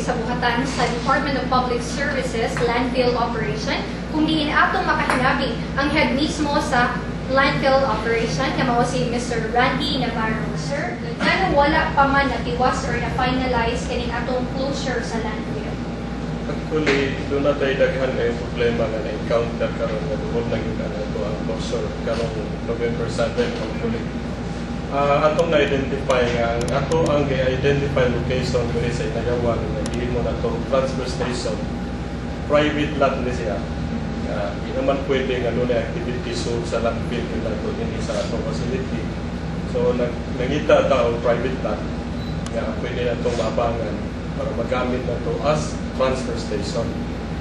sa buhatan sa Department of Public Services landfill operation kung diin atong makahinabi ang head mismo sa landfill operation na mao si Mr. Randy Navarro. Sir, ano wala pa man natiwas or na-finalize kaning atong closure sa landfill? Actually, doon na tayo daghan ngayong problema na na-encounter karon na doon lang yung ang closure karong November 7 hopefully. Atong na-identify nga, ato ang i-identify location dito sa Inagawan na dihin mo na itong transfer station, private lot ni siya. Hindi naman pwede nga doon na activity so sa landfill nila doon hindi sa atong facility. So, nangita tao private lot nga pwede na itong mabangan para magamit na ito as transfer station.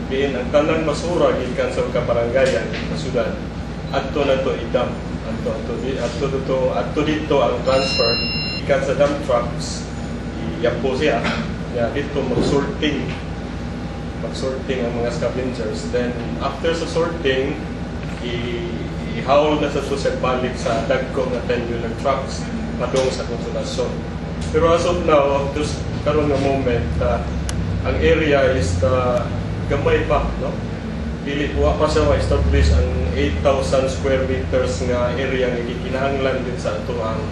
Diin ang tanang basura gikan sa kabarangayan sa syudad adto na ito i-dump. Adto dito ang transfer ikan sa dump trucks iyapo siya dito mag-sorting ang mga scavengers, then after sa sorting i-haul na sa susag balik sa dagko na 10-wheeler trucks padung sa Konsolasyon. Pero as of now just karon nga moment ang area is gamay pa, no? Dili wa pa siya ma-establish ang 8,000 square meters nga area nga gikinahanglan din sa ato ang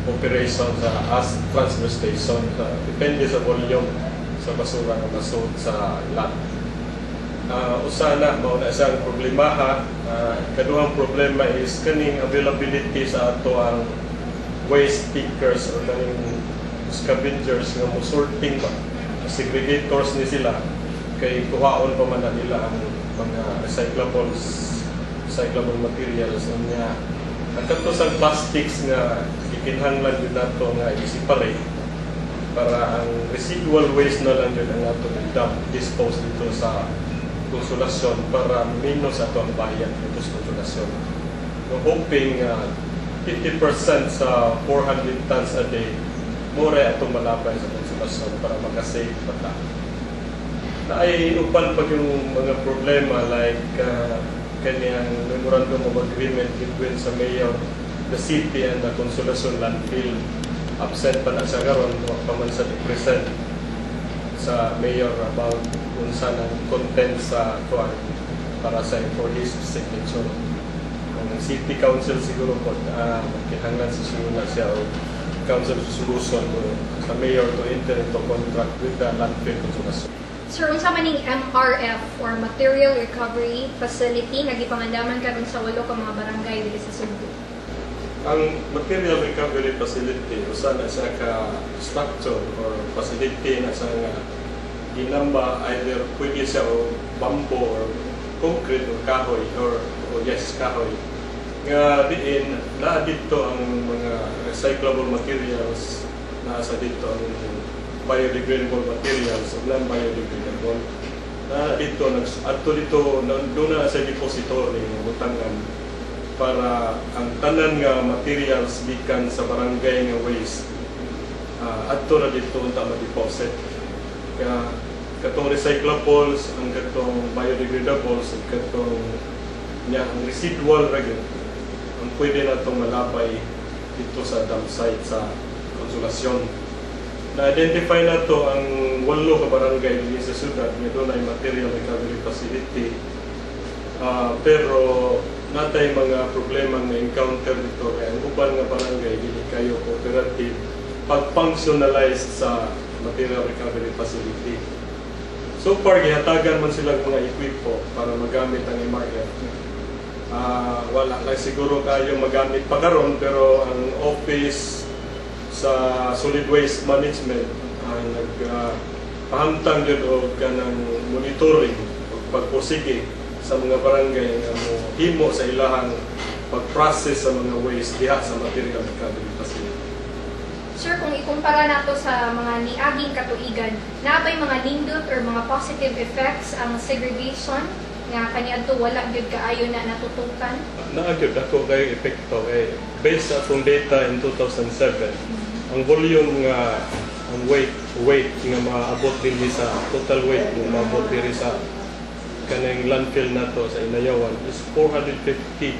operation sa as transfer station. Depende sa volume sa basura nga masud sa lot. Usa na mao na siyang problema. Kaduhang problema is kaning availability sa ato ang waste pickers or kaning scavengers nga mo sorting ba. Segregators ni sila kay kuhaon pa man nila ang mga recyclable materials niya. At ito sa plastics nga ikinhanglan yun nato nga i-separate para ang residual waste na lang yun ang nato i-dump, dispose dito sa Konsolasyon para minus ato ang bayan dito sa Konsolasyon. So, hoping 50% sa 400 tons a day more atong malapay sa Konsolasyon para makasave pa. Na ay upan pag yung mga problema like kanyang memorandum of agreement between sa mayor, the city and the Konsolasyon landfill. Absent pa na siya karon pa man sa present sa mayor about kung saan ang content sa tuwan para sa for his signature. Ang city council siguro po magkihanglan sa sunod siya o council solution sa mayor to enter into contract with the landfill Konsolasyon. Sir, unsa man ning MRF or Material Recovery Facility nga gipangandaman karon sa 8 ka mga barangay dili sa Sugbo? Ang Material Recovery Facility usa na siya ka structure or facility na siya nga ginamba either pwede siya o bamboo or concrete or kahoy or kahoy nga diin na dito ang mga recyclable materials na sa dito ang biodegradable materials o non-biodegradable na dito doon na sa depository ng butangan para ang tanan nga materials gikan sa barangay nga waste adto na dito unta ma-deposit kaya katong recyclables ang katong biodegradables ang katong ang residual ragin ang pwede na itong malapay dito sa dump site sa Konsolasyon. Na-identify na to ang 8 ka barangay dito sa syudad nga doon ay material recovery facility. Pero natay mga problema nga encounter dito kaya ang uban nga barangay dili kayo cooperative pag-functionalize sa material recovery facility. So far, gihatagan man silang mga equipo para magamit ang MRF. Wala lang siguro kayo magamit pa karon pero ang office sa solid waste management nagpahamtang yun o kanang monitoring o pagpursige sa mga barangay nga mo himo sa ilahang pag-process sa mga waste diha sa material recovery facility. Sir, kung ikumpara nato sa mga niaging katuigan, naabay mga nindot or mga positive effects ang segregation nga kaniadto wala gyud kaayo na natutukan? Naagyod ako kayo epekto based sa atong data in 2007. Ang volume nga ang weight nga maabot din sa total weight nga maabot diri sa kanang landfill nato sa Inayawan is 450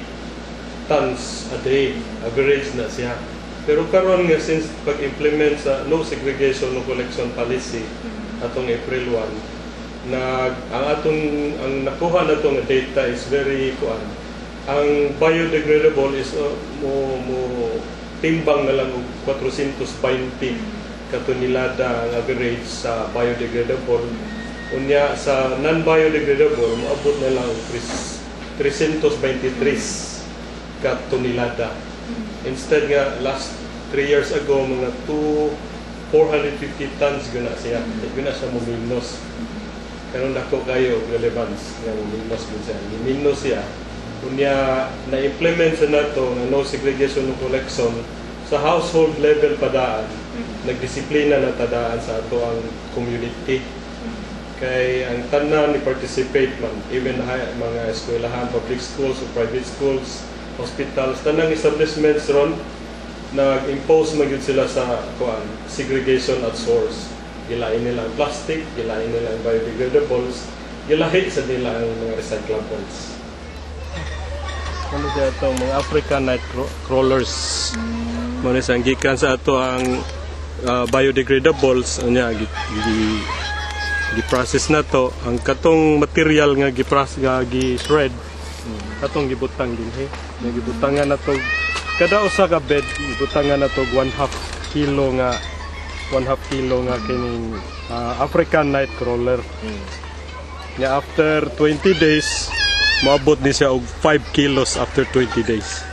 tons a day average na siya. Pero karon nga since pag-implement sa no segregation no collection policy atong April 1 ang nakuha na nga data is very kuan. Ang biodegradable is mo timbang na lang og 420 katonelada ang average sa biodegradable. Unya sa non-biodegradable moabot na lang 323 katonelada. Instead nga last 3 years ago mga 450 tons guna siya. Guna siya mo minus. Karon dako kayo relevance nga mo minus gud siya. Minus siya. Unya na-implement sa nato nga no segregation no collection sa household level padaan. Nagdisiplina na tadaan sa ato ang community. Kay ang tanan ni participate man, even mga eskwelahan, public schools o private schools, hospitals, tanang establishments ron nag-impose magyud sila sa segregation at source. Gilain nila ang plastic, gilain nila ang biodegradables, gilahit sa nila ang mga recyclables. Ano siya itong mga African night crawlers. Muna sa gikan sa ato ang biodegradables, gi-process na to. Ang katong material nga gi-shred, katong gibutang dinhi. Gibutangan na to kada usa ka bed, gibutangan na to 1/2 kilo nga kining African night crawler. Nga after 20 days moabot ni siya og 5 kilos after 20 days.